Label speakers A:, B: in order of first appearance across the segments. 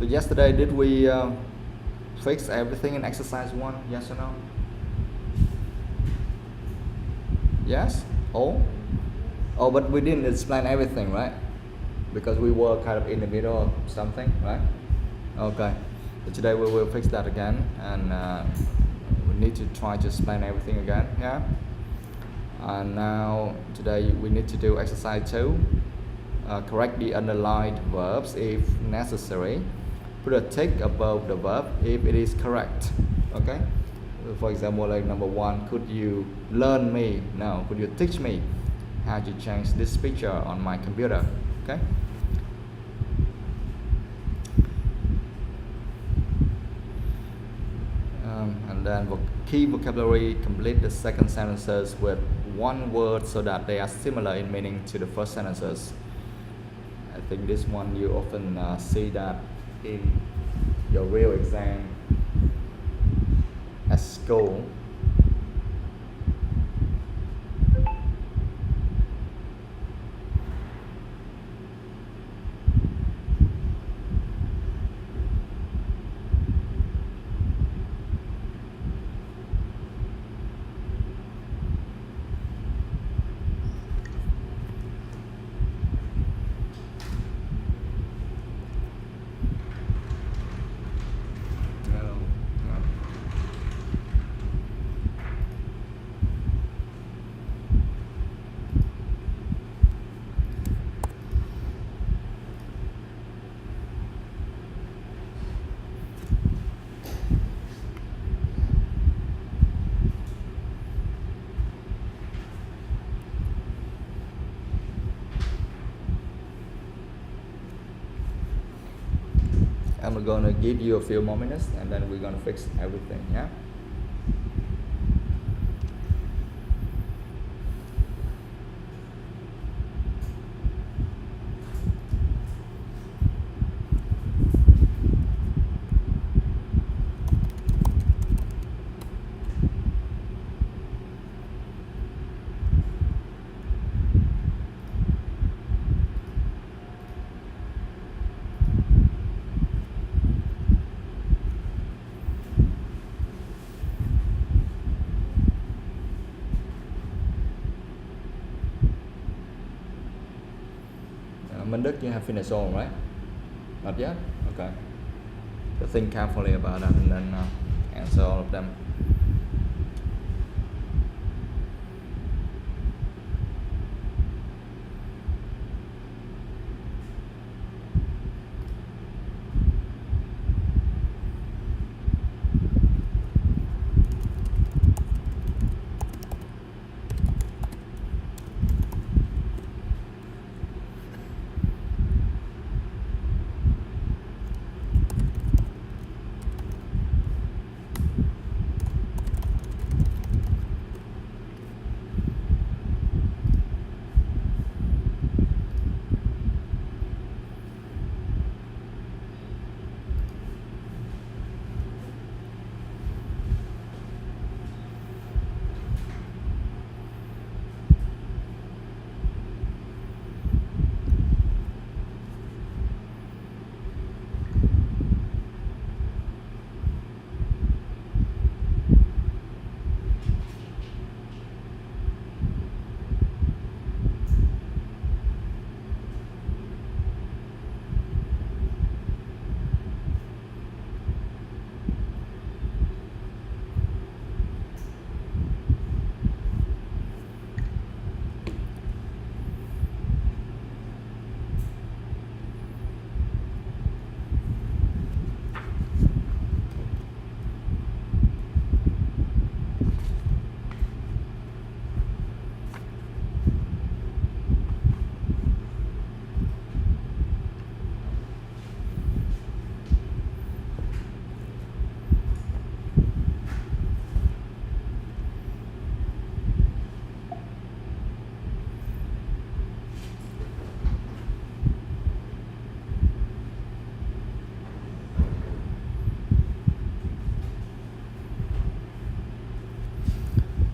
A: So yesterday, did we fix everything in exercise 1? Yes or no? Yes? Oh? Oh, but we didn't explain everything, right? Because we were kind of in the middle of something, right? Okay. So today we will fix that again, and we need to try to explain everything again, yeah? And now, today we need to do exercise 2. Correct the underlined verbs if necessary. Put a tick above the verb if it is correct. Okay. For example, like number 1, could you learn me? No, could you teach me how to change this picture on my computer? Okay. And then key vocabulary, complete the second sentences with one word so that they are similar in meaning to the first sentences. I think this one you often see that in your real exam at school. I'm gonna give you a few more minutes and then we're gonna fix everything, yeah? Đức, you have finished all, right? Not yet? Okay. So think carefully about that and then answer all of them.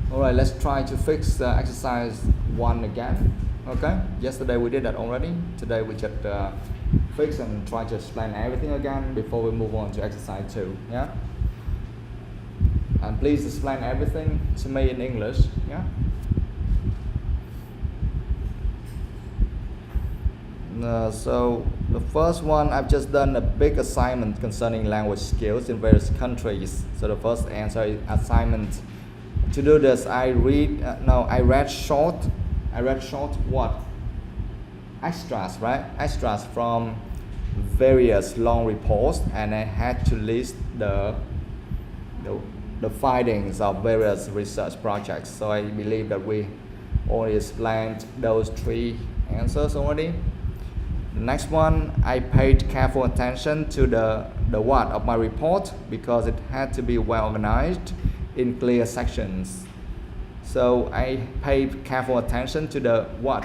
A: Alright, let's try to fix exercise 1 again. Okay, yesterday we did that already. Today we just fix and try to explain everything again before we move on to exercise 2. Yeah. And please explain everything to me in English. Yeah. So the first one, I've just done a big assignment concerning language skills in various countries. So the first answer is assignment. To do this, I read short what? Extras, right? Extras from various long reports, and I had to list the findings of various research projects. So I believe that we already explained those 3 answers already. Next one, I paid careful attention to the what of my report because it had to be well organized in clear sections. So I paid careful attention to the what?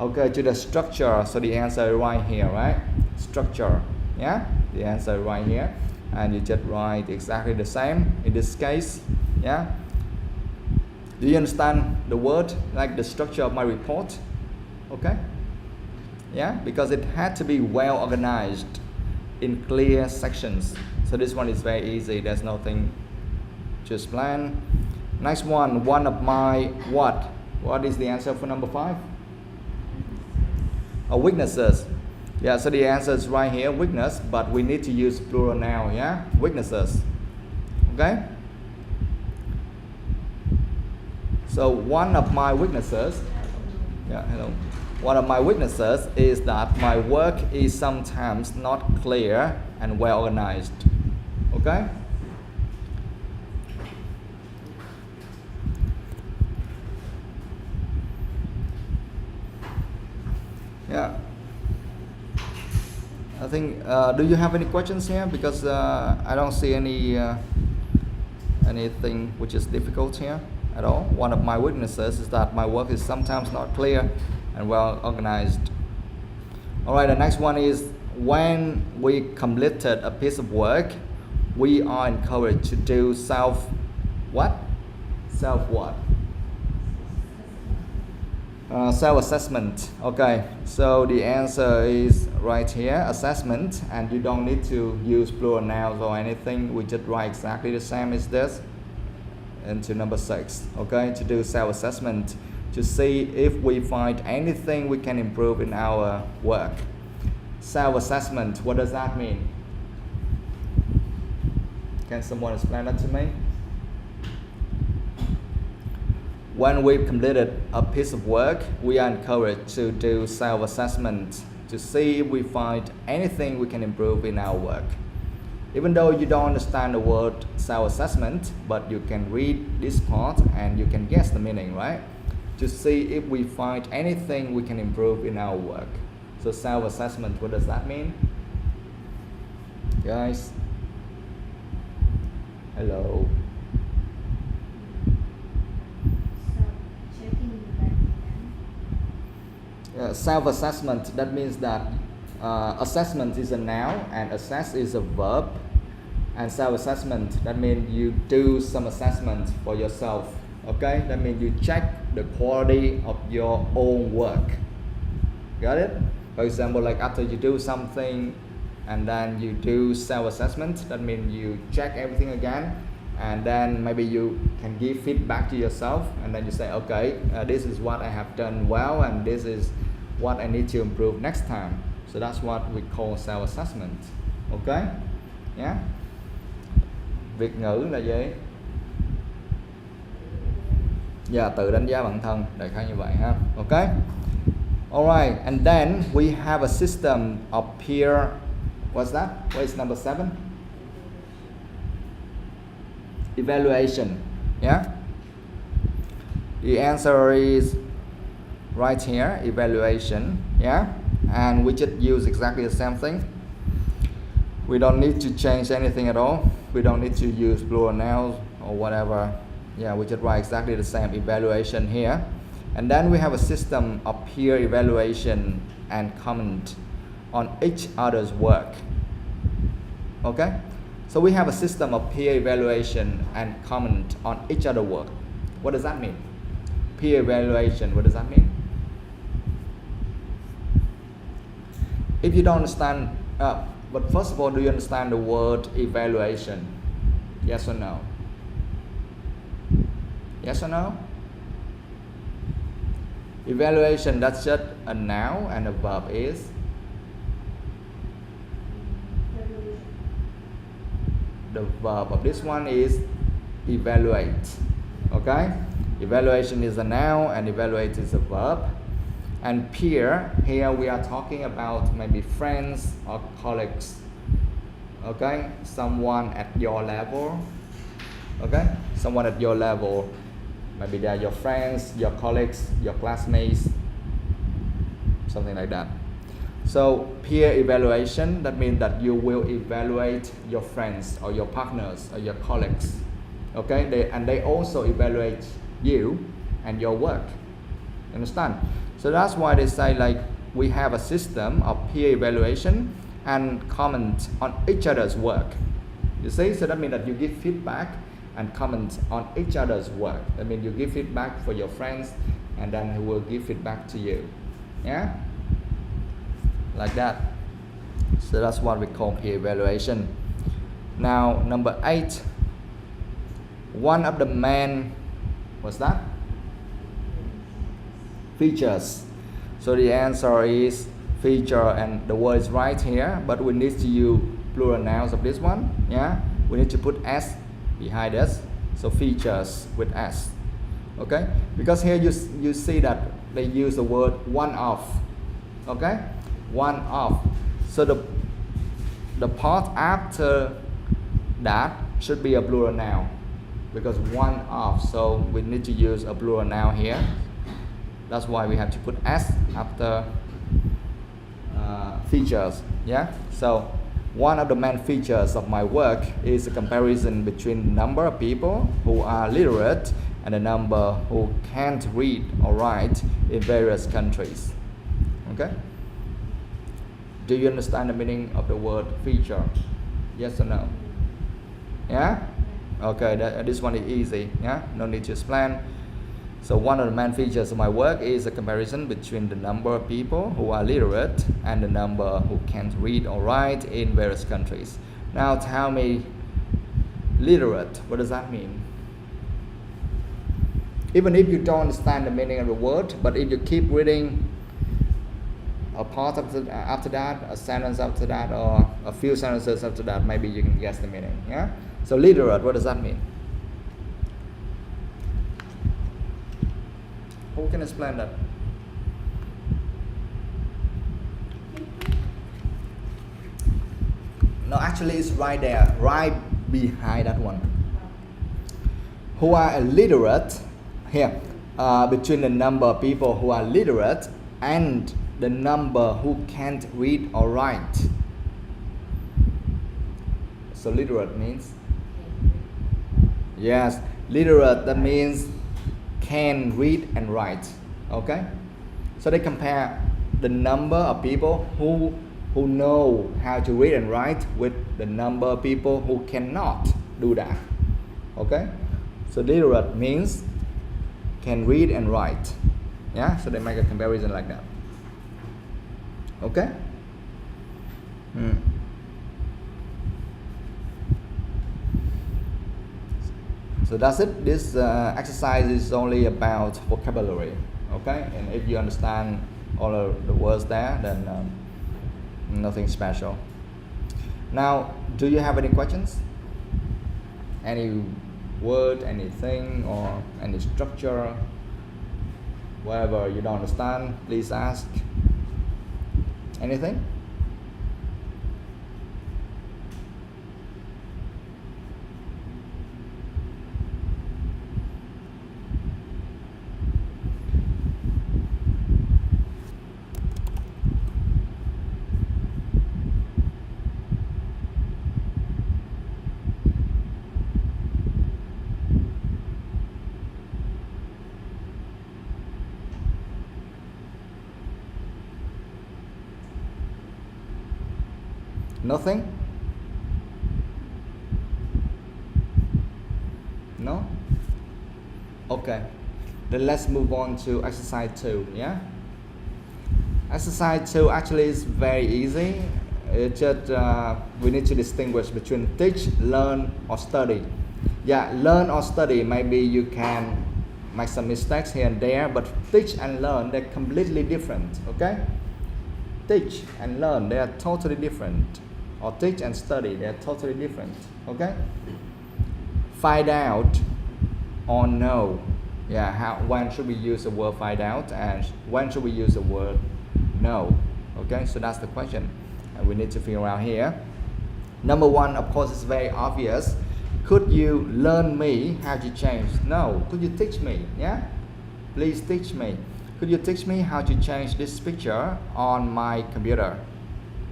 A: Okay, to the structure. So the answer is right here, right? Structure. Yeah, the answer is right here, and you just write exactly the same in this case. Yeah. Do you understand the word, like the structure of my report? Okay. Yeah, because it had to be well organized in clear sections. So this one is very easy. There's nothing to explain. Next one of my what? What is the answer for number 5? Weaknesses. Yeah, so the answer is right here, weakness, but we need to use plural now. Yeah, weaknesses. Okay. So one of my weaknesses, one of my weaknesses is that my work is sometimes not clear and well organized. Okay? Yeah. I think, do you have any questions here? Because I don't see anything which is difficult here at all. One of my weaknesses is that my work is sometimes not clear and well organized. All right, the next one is when we completed a piece of work, we are encouraged to do self what? Self-assessment. Okay, so the answer is right here, assessment, and you don't need to use plural nouns or anything. We just write exactly the same as this into number 6. Okay, to do self-assessment to see if we find anything we can improve in our work. Self-assessment, what does that mean? Can someone explain that to me? When we've completed a piece of work, we are encouraged to do self-assessment to see if we find anything we can improve in our work. Even though you don't understand the word self-assessment, but you can read this part and you can guess the meaning, right? To see if we find anything we can improve in our work. So self-assessment, what does that mean? Guys? Hello? Self-assessment, that means that assessment is a noun and assess is a verb, and self-assessment, that means you do some assessment for yourself. Okay, that means you check the quality of your own work. Got it? For example, like after you do something and then you do self-assessment, that means you check everything again, and then maybe you can give feedback to yourself, and then you say, okay, this is what I have done well, and this is what I need to improve next time. So that's what we call self-assessment. Okay? Yeah? Việc ngữ là gì? Tự đánh giá bản thân, đại khái như vậy ha. Okay? Alright, and then we have a system of peer, what's that? What is number 7? Evaluation. Yeah? The answer is right here, evaluation. Yeah? And we just use exactly the same thing. We don't need to change anything at all. We don't need to use plural nouns or whatever. Yeah, we just write exactly the same, evaluation here. And then we have a system of peer evaluation and comment on each other's work. Okay? So we have a system of peer evaluation and comment on each other's work. What does that mean? Peer evaluation, what does that mean? if you don't understand, but first of all, do you understand the word evaluation? Yes or no? Yes or no? Evaluation, that's just a noun, and a verb is? The verb of this one is evaluate. Okay? Evaluation is a noun and evaluate is a verb. And peer, here we are talking about maybe friends or colleagues. Okay? Someone at your level. Okay? Someone at your level. Maybe they are your friends, your colleagues, your classmates, something like that. So peer evaluation, that means that you will evaluate your friends or your partners or your colleagues. Okay, they also evaluate you and your work. Understand? So that's why they say like we have a system of peer evaluation and comment on each other's work. You see, so that means that you give feedback and comment on each other's work. That means you give feedback for your friends and then he will give feedback to you. Yeah? Like that. So that's what we call peer evaluation. Now number 8, one of the main, what's that? Features. So the answer is feature, and the word is right here, but we need to use plural nouns of this one. Yeah, we need to put s behind us, so features with s. Okay, because here you see that they use the word one of. Okay, one of. So the part after that should be a plural noun, because one of, so we need to use a plural noun here. That's why we have to put s after features. Yeah, so one of the main features of my work is a comparison between the number of people who are literate and the number who can't read or write in various countries. Okay, do you understand the meaning of the word feature? Yes or no? Yeah? Okay, this one is easy. Yeah, no need to explain. So one of the main features of my work is a comparison between the number of people who are literate and the number who can't read or write in various countries. Now tell me, literate, what does that mean? Even if you don't understand the meaning of the word, but if you keep reading a part after that, a sentence after that, or a few sentences after that, maybe you can guess the meaning. Yeah. So literate, what does that mean? Who can explain that? No, actually it's right there, right behind that one. Who are illiterate, here, between the number of people who are literate and the number who can't read or write. So literate means? Yes, literate, that means can read and write. Okay, so they compare the number of people who know how to read and write with the number of people who cannot do that. Okay, so literate means can read and write. Yeah, so they make a comparison like that. Okay. So that's it. This exercise is only about vocabulary. Okay, and if you understand all of the words there, then nothing special. Now, do you have any questions? Any word, anything, or any structure, whatever you don't understand, please ask. Anything? Nothing? No? Okay. Then let's move on to exercise 2. Yeah? Exercise 2 actually is very easy. It's just we need to distinguish between teach, learn, or study. Yeah, learn or study, maybe you can make some mistakes here and there, but teach and learn, they're completely different, okay? Teach and learn, they are totally different. Or teach and study, they are totally different, okay? Find out or know. Yeah, when should we use the word find out and when should we use the word know? Okay, so that's the question and we need to figure out here. Number one, of course, is very obvious. Could you learn me how to change? No. Could you teach me? Yeah? Please teach me. Could you teach me how to change this picture on my computer?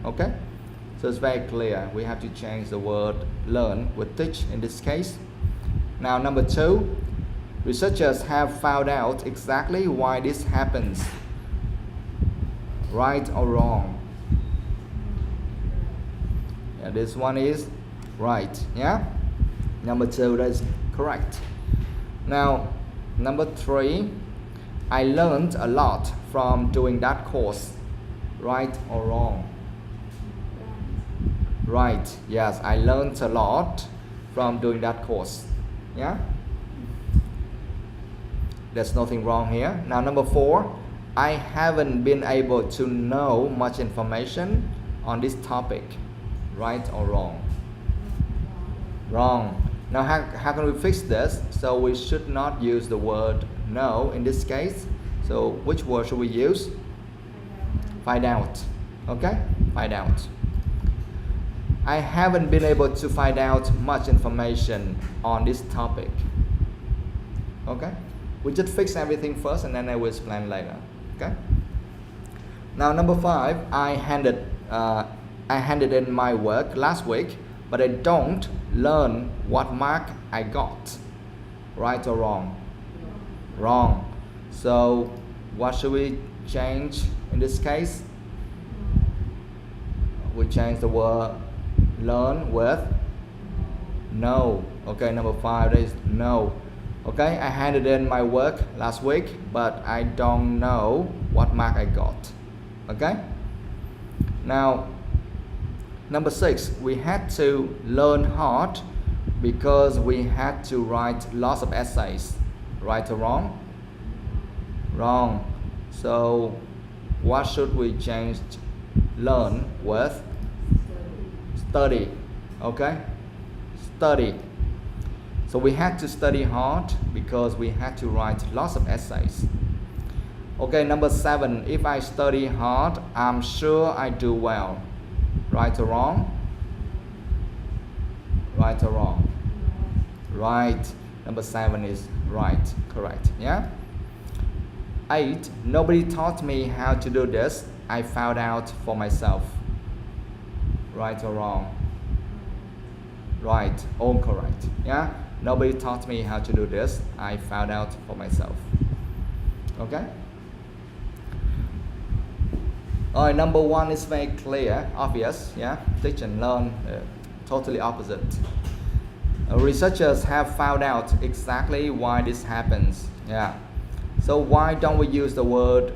A: Okay? So it's very clear. We have to change the word learn with teach in this case. Now, number two, researchers have found out exactly why this happens. Right or wrong? Yeah, this one is right. Yeah? Number two, that's correct. Now, number three, I learned a lot from doing that course. Right or wrong? Right. Yes, I learned a lot from doing that course. Yeah? There's nothing wrong here. Now, number four, I haven't been able to know much information on this topic. Right or wrong? Wrong. Now, how can we fix this? So we should not use the word know in this case. So which word should we use? Find out. Okay? Find out. I haven't been able to find out much information on this topic. Okay? We just fix everything first and then I will explain later. Okay? Now, number five, I handed in my work last week, but I don't learn what mark I got. Right or wrong? Wrong. So what should we change in this case? We change the word learn with no. Okay, number five is no. Okay, I handed in my work last week, but I don't know what mark I got. Okay? Now, number six, we had to learn hard because we had to write lots of essays. Right or wrong? Wrong. So, what should we change learn with? Study. Okay? Study. So we had to study hard because we had to write lots of essays. Okay, number seven, if I study hard, I'm sure I do well. Right or wrong? Right or wrong? Right. Number seven is right, correct. Yeah? 8, nobody taught me how to do this. I found out for myself. Right or wrong? Right, all correct. Yeah? Nobody taught me how to do this. I found out for myself. Okay? Alright, number one is very clear, obvious. Yeah? Teach and learn, totally opposite. Researchers have found out exactly why this happens. Yeah. So why don't we use the word?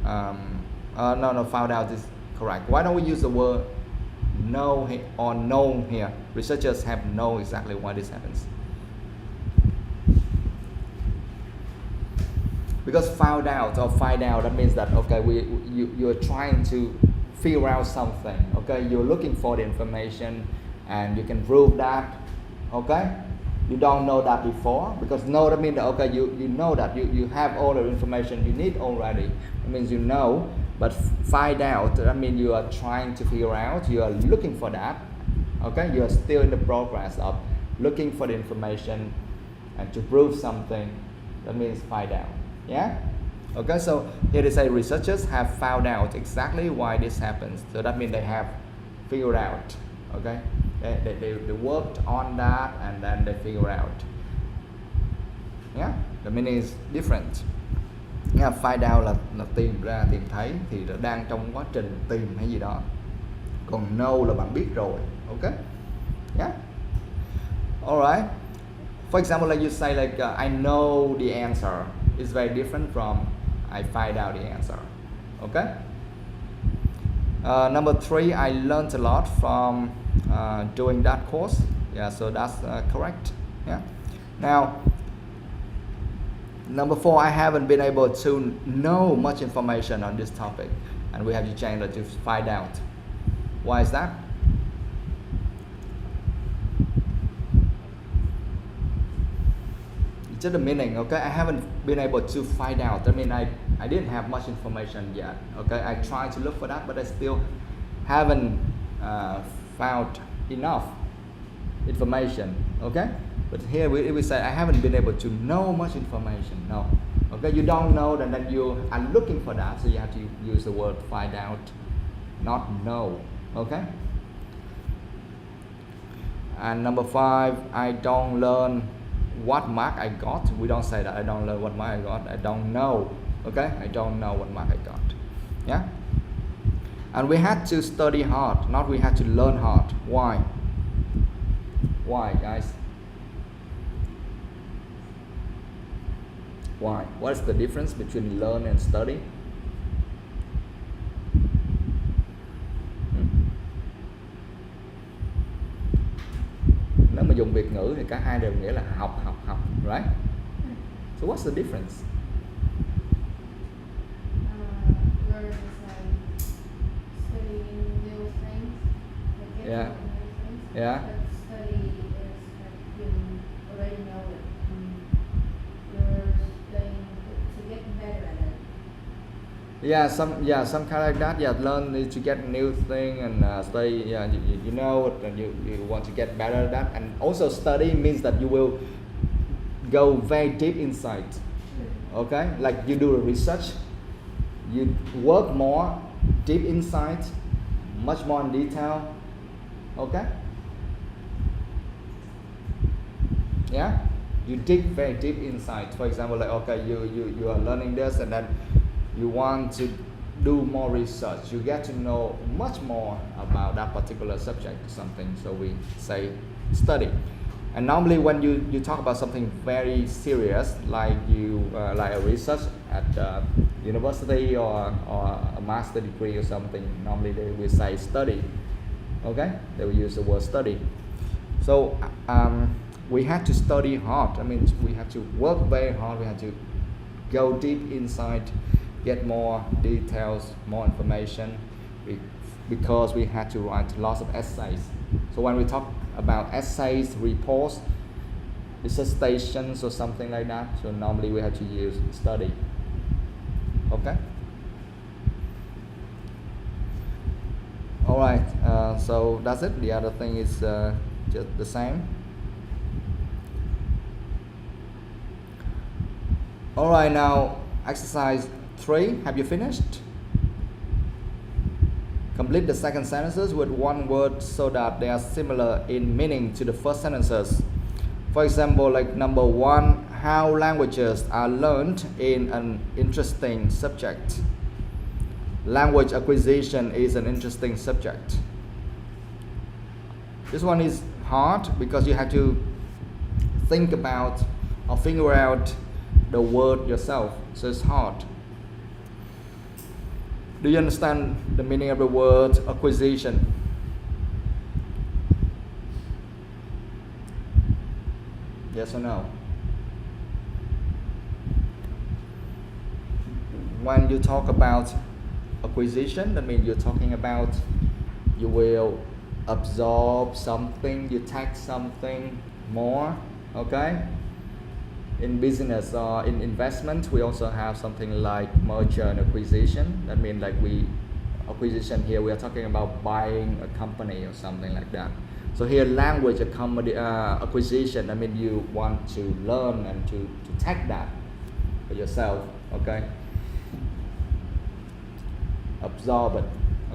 A: Found out is correct. Why don't we use the word know or known here? Researchers have known exactly why this happens. Because found out or find out, that means that okay, you're trying to figure out something. Okay, you're looking for the information, and you can prove that. Okay, you don't know that before, because know that means that okay, you know that you have all the information you need already. It means you know, but find out, that means you are trying to figure out. You are looking for that. Okay, you are still in the progress of looking for the information and to prove something. That means find out. Yeah? Okay, so here they say researchers have found out exactly why this happens. So that means they have figured out. Okay? They worked on that and then they figure out. Yeah? The meaning is different. Yeah, find out là tìm ra, tìm thấy, thì đang trong quá trình tìm hay gì đó. Còn know là bạn biết rồi. Okay? Yeah? Alright. For example, like you say like I know the answer. It's very different from I find out the answer. Okay? Number 3, I learned a lot from doing that course. Yeah, so that's correct. Yeah. Now, number 4, I haven't been able to know much information on this topic, and we have to change it to find out. Why is that? Just the meaning, okay? I haven't been able to find out. I mean, I didn't have much information yet, okay? I tried to look for that, but I still haven't found enough information, okay? But here we say I haven't been able to know much information. No, okay? You don't know, and then you are looking for that, so you have to use the word find out, not know, okay? And number 5, I don't learn what mark I got. We don't say that. I don't learn what mark I got. I don't know, okay? I don't know what mark I got. Yeah. And we had to study hard, not we had to learn hard. Why? Why, guys? Why? What's the difference between learn and study? Nếu mà dùng Việt ngữ thì cả hai đều nghĩa là học, right? So what's the difference?
B: Learn is like studying new things, like
A: Yeah.
B: new things.
A: Yeah.
B: But study is like you already know it. You're studying to get better at it.
A: Yeah, some kind like that. Yeah, learn is to get new thing and study. Yeah, you know it, and you want to get better at that. And also study means that you will go very deep inside. Okay, like you do a research, you work more deep inside, much more in detail. Okay. Yeah, you dig very deep inside. For example, like okay, you are learning this, and then you want to do more research. You get to know much more about that particular subject or something. So we say study. And normally when you talk about something very serious, like like a research at university or a master degree or something, normally they will say study. Okay, they will use the word study. So we had to study hard. I mean, we have to work very hard. We have to go deep inside, get more details, more information, because we had to write lots of essays. So when we talk about essays, reports, dissertations or something like that, so normally we have to use study. Okay. All right. So that's it. The other thing is just the same. All right. Now exercise 3. Have you finished? Complete the second sentences with one word so that they are similar in meaning to the first sentences. For example, like number 1, how languages are learned in an interesting subject. Language acquisition is an interesting subject. This one is hard because you have to think about or figure out the word yourself, so it's hard. Do you understand the meaning of the word acquisition? Yes or no? When you talk about acquisition, that means you're talking about you will absorb something, you take something more, okay? In business or in investment, we also have something like merger and acquisition. That means like acquisition here, we are talking about buying a company or something like that. So here language acquisition, I mean you want to learn and to take that for yourself, okay? Absorb it,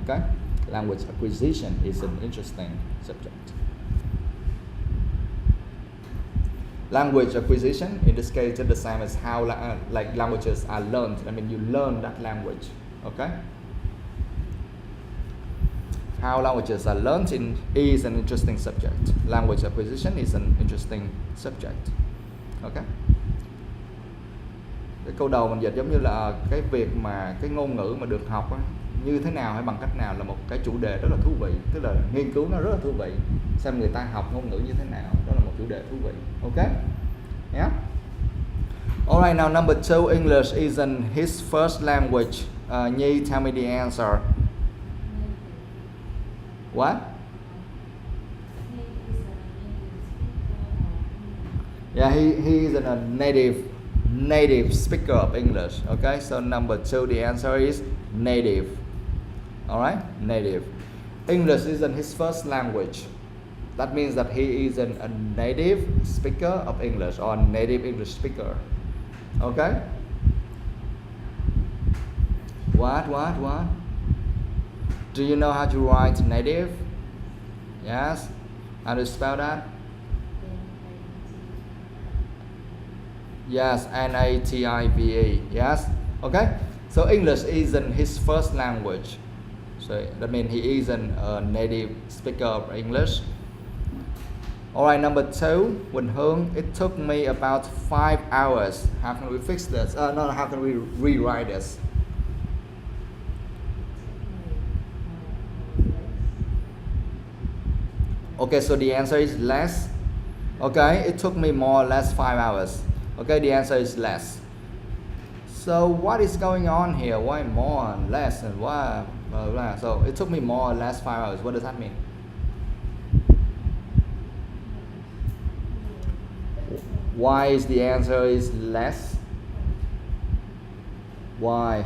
A: okay? Language acquisition is an interesting subject. Language acquisition, in this case, is the same as how like languages are learned. I mean, you learn that language, okay? How languages are learned is an interesting subject. Language acquisition is an interesting subject, okay? Cái câu đầu mình dịch giống như là cái việc mà cái ngôn ngữ mà được học á, như thế nào hay bằng cách nào là một cái chủ đề rất là thú vị, tức là nghiên cứu nó rất là thú vị, xem người ta học ngôn ngữ như thế nào, đó là một chủ đề thú vị. Ok, yeah. Alright, now number 2, English isn't his first language. Nhi, tell me the answer. What? Yeah, he isn't a native speaker of English. Okay, so number 2, the answer is native. Alright, native. English isn't his first language. That means that he isn't a native speaker of English or a native English speaker. Okay? What? Do you know how to write native? Yes. How to spell that? Yes, N-A-T-I-V-E. Yes. Okay. So English isn't his first language. So that means he isn't a native speaker of English. Alright, number 2, Quỳnh Hương. It took me about 5 hours. How can we fix this? No, how can we rewrite this? Okay, so the answer is less. Okay, it took me more or less 5 hours. Okay, the answer is less. So what is going on here? Why more and less and why blah, blah. So it took me more or less 5 hours. What does that mean? Why is the answer is less? Why?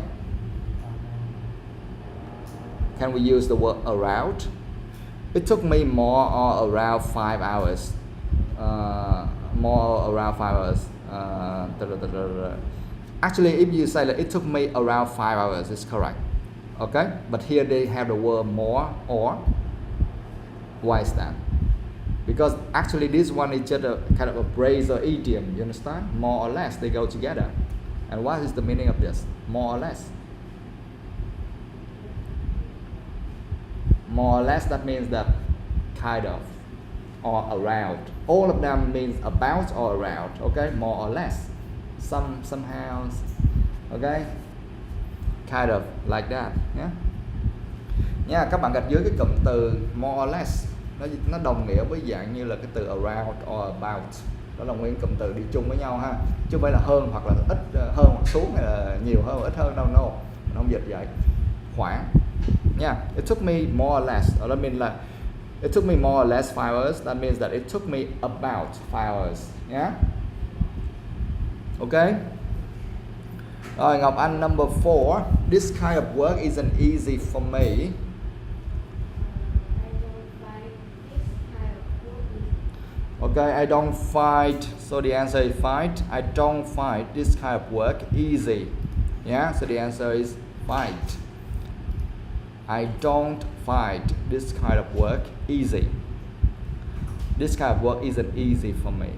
A: Can we use the word around? It took me more or around 5 hours. More or around 5 hours. Actually, if you say that it took me around 5 hours, it's correct. Okay? But here they have the word more or. Why is that? Because actually this one is just a kind of a phrase or idiom, you understand? More or less, they go together. And what is the meaning of this? More or less. More or less, that means that kind of or around. All of them means about or around, okay? More or less. Somehow, okay? Kind of like that, yeah? Nha, các bạn gạch dưới cái cụm từ more or less. Nó đồng nghĩa với dạng như là cái từ around or about. Đó là nguyên cụm từ đi chung với nhau ha, chứ không phải là hơn hoặc là ít hơn hoặc xuống, hay là nhiều hơn hoặc ít hơn đâu, no, nó không dịch vậy. Khoảng nha. It took me more or less, that means là it took me more or less 5 hours. That means that it took me about 5 hours. Yeah. Okay. Rồi, Ngọc Anh, number 4. This kind of work isn't easy for me. Okay, I don't find, so the answer is find. I don't find this kind of work easy. Yeah, so the answer is find. I don't find this kind of work easy. This kind of work isn't easy for me.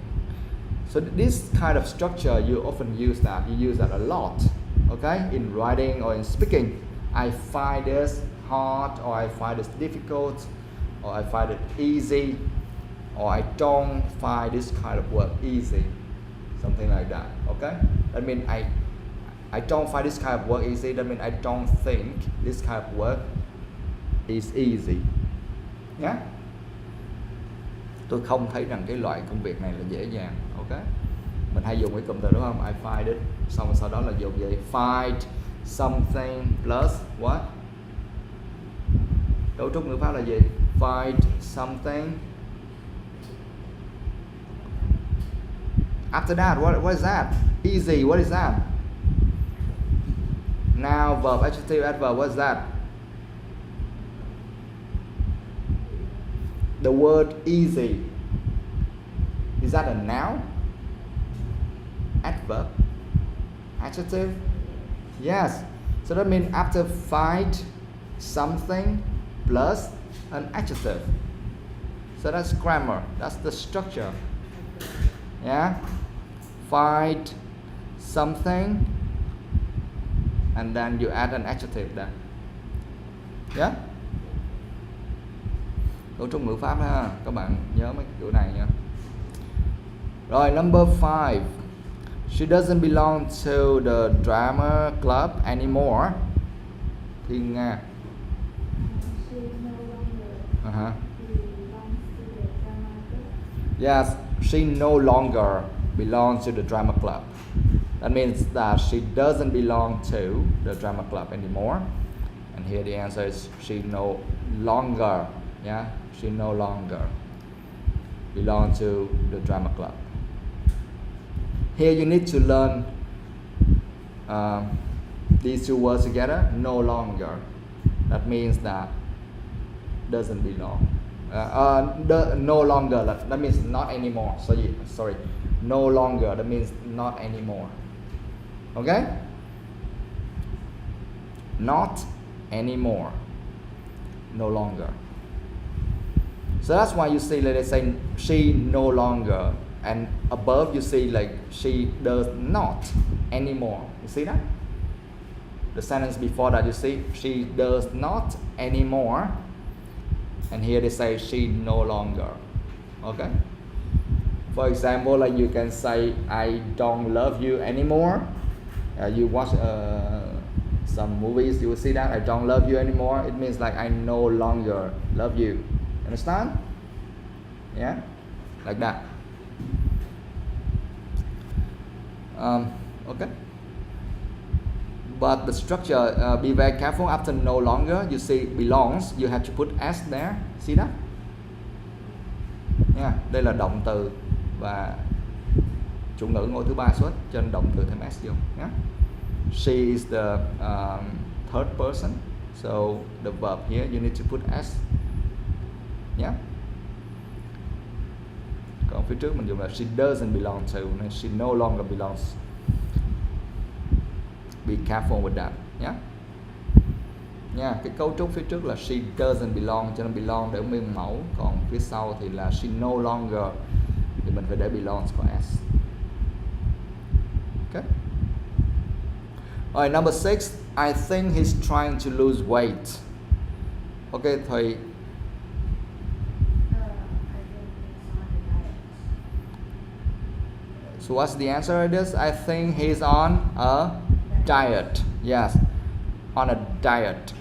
A: So this kind of structure, you often use that. You use that a lot, okay? In writing or in speaking. I find this hard, or I find this difficult, or I find it easy, or I don't find this kind of work easy. Something like that, okay? That means I don't find this kind of work easy. That means I don't think this kind of work is easy. Yeah? Tôi không thấy rằng cái loại công việc này là dễ dàng. Ok? Mình hay dùng cái cụm từ đúng không? I find it. Xong sau đó là dùng gì? Find something plus what? Cấu trúc ngữ pháp là gì? Find something. After that, what is that? Easy, what is that? Noun, verb, adjective, adverb, what is that? The word easy, is that a noun? Adverb? Adjective? Yes. So that means after find something plus an adjective. So that's grammar. That's the structure. Yeah. Find something and then you add an adjective there. Yeah. Cấu trúc ngữ pháp ha, các bạn nhớ mấy kiểu này nha. Rồi, number 5. She doesn't belong to the drama club anymore. Thiên Nga.
B: She no longer
A: Uh-huh.
B: belongs to the drama group.
A: Yes, she no longer belongs to the drama club. That means that she doesn't belong to the drama club anymore. And here the answer is she no longer, yeah, she no longer belong to the drama club. Here you need to learn these two words together. No longer, that means that doesn't belong. No longer, that means not anymore. Sorry, no longer, that means not anymore. Okay? Not anymore, no longer. So that's why you see, like they say, she no longer, and above you see like she does not anymore. You see that? The sentence before that, you see, she does not anymore, and here they say she no longer. Okay? For example, like you can say, I don't love you anymore. You watch some movies, you will see that I don't love you anymore. It means like I no longer love you. Understand? Yeah, like that. Okay. But the structure, be very careful. After no longer, you see belongs, you have to put s there. See that? Yeah, đây là động từ và chủ ngữ ngôi thứ ba xuất, cho nên động từ thêm s vô. Yeah. She is the third person, so the verb here you need to put s. Yeah. Còn phía trước mình dùng là she doesn't belong to, nên she no longer belongs. Be careful with that. Yeah. Nha, cái cấu trúc phía trước là she doesn't belong, cho nên belong để nguyên mẫu, còn phía sau thì là she no longer thì mình phải để belongs của s. Okay. Alright, number 6, I think he's trying to lose weight. Okay, thì
B: I think it's on the diet.
A: so what's the answer of this? I think he's on a diet. Yes, on a diet.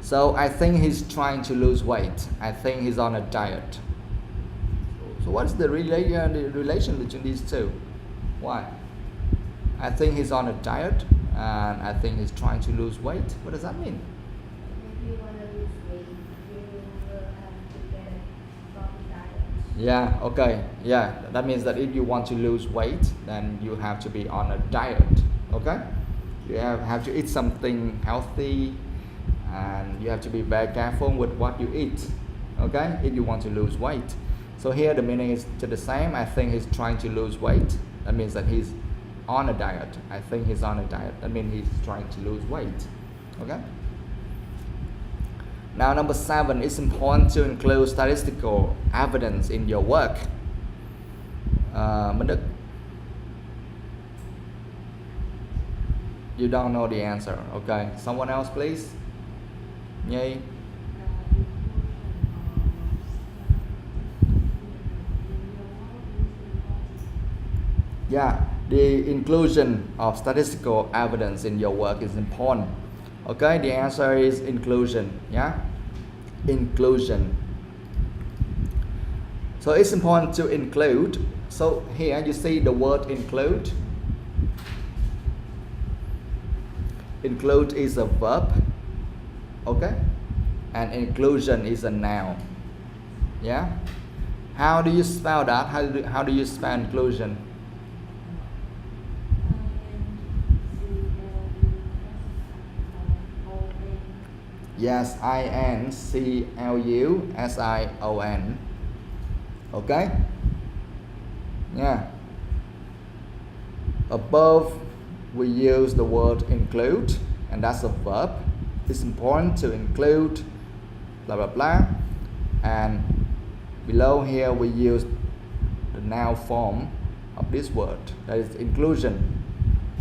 A: So I think he's trying to lose weight. I think he's on a diet. So what's the relation between these two? Why? I think he's on a diet and I think he's trying to lose weight. What does that mean?
B: If you want to lose weight, you will have to get a proper diet.
A: Yeah, okay. Yeah, that means that if you want to lose weight, then you have to be on a diet. Okay? You have to eat something healthy and you have to be very careful with what you eat. Okay? If you want to lose weight. So here the meaning is to the same. I think he's trying to lose weight. That means that he's on a diet. I think he's on a diet. That means he's trying to lose weight. Okay? Now number 7, it's important to include statistical evidence in your work. Minh Đức, you don't know the answer. Okay, someone else please. Nhi. Yeah, the inclusion of statistical evidence in your work is important. Okay, the answer is inclusion. Yeah, inclusion. So it's important to include. So here you see the word include. Include is a verb. Okay, and inclusion is a noun. Yeah. How do you spell that? How do you spell inclusion? Yes, INCLUSION. Okay? Yeah. Above we use the word include, and that's a verb. It's important to include blah blah blah. And below here we use the noun form of this word, that is inclusion.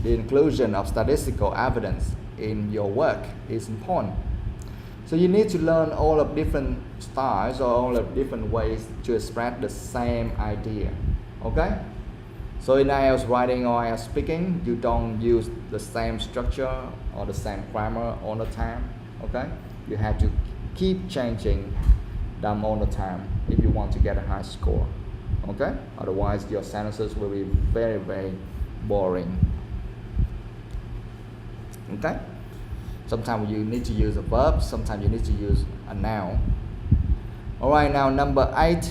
A: The inclusion of statistical evidence in your work is important. So you need to learn all of different styles or all of different ways to express the same idea. Okay? So in IELTS writing or IELTS speaking, you don't use the same structure or the same grammar all the time. Okay, you have to keep changing them all the time if you want to get a high score. Okay, otherwise your sentences will be very, very boring. Okay, sometimes you need to use a verb, sometimes you need to use a noun. Alright, now number 8.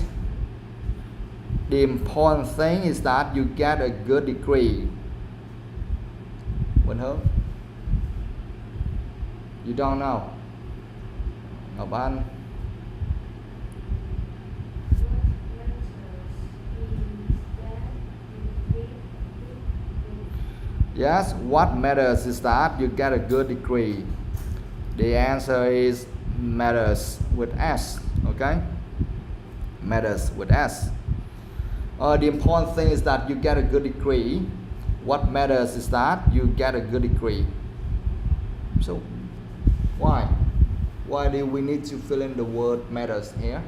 A: The important thing is that you get a good degree. Quỳnh Hương, you don't know. Ngọc Anh, yes, what matters is that you get a good degree. The answer is matters with S. Okay, matters with S. The important thing is that you get a good degree. What matters is that you get a good degree. So why do we need to fill in the word matters here?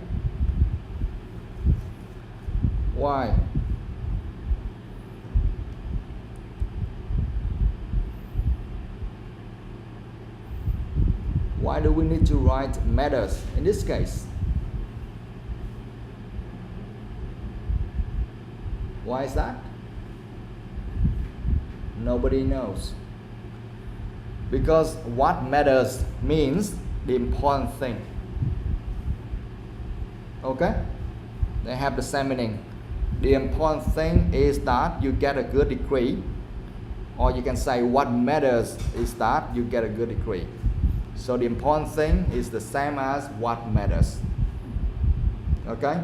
A: Why? Why do we need to write matters in this case? Why is that? Nobody knows. Because what matters means the important thing. Okay? They have the same meaning. The important thing is that you get a good degree. Or you can say what matters is that you get a good degree. So the important thing is the same as what matters. Okay?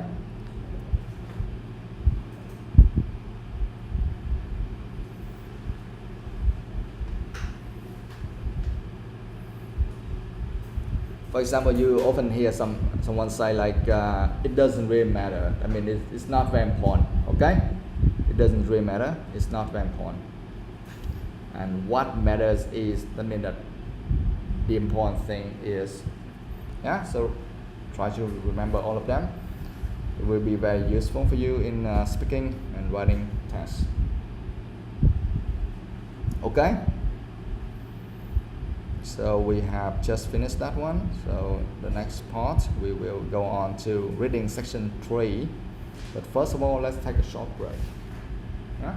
A: For example, you often hear someone say like, it doesn't really matter. I mean, it's not very important. Okay? It doesn't really matter. It's not very important. And what matters is, that means that the important thing is, yeah. So try to remember all of them. It will be very useful for you in speaking and writing tests. Okay? So we have just finished that one. So the next part we will go on to reading section 3. But first of all, let's take a short break. Yeah?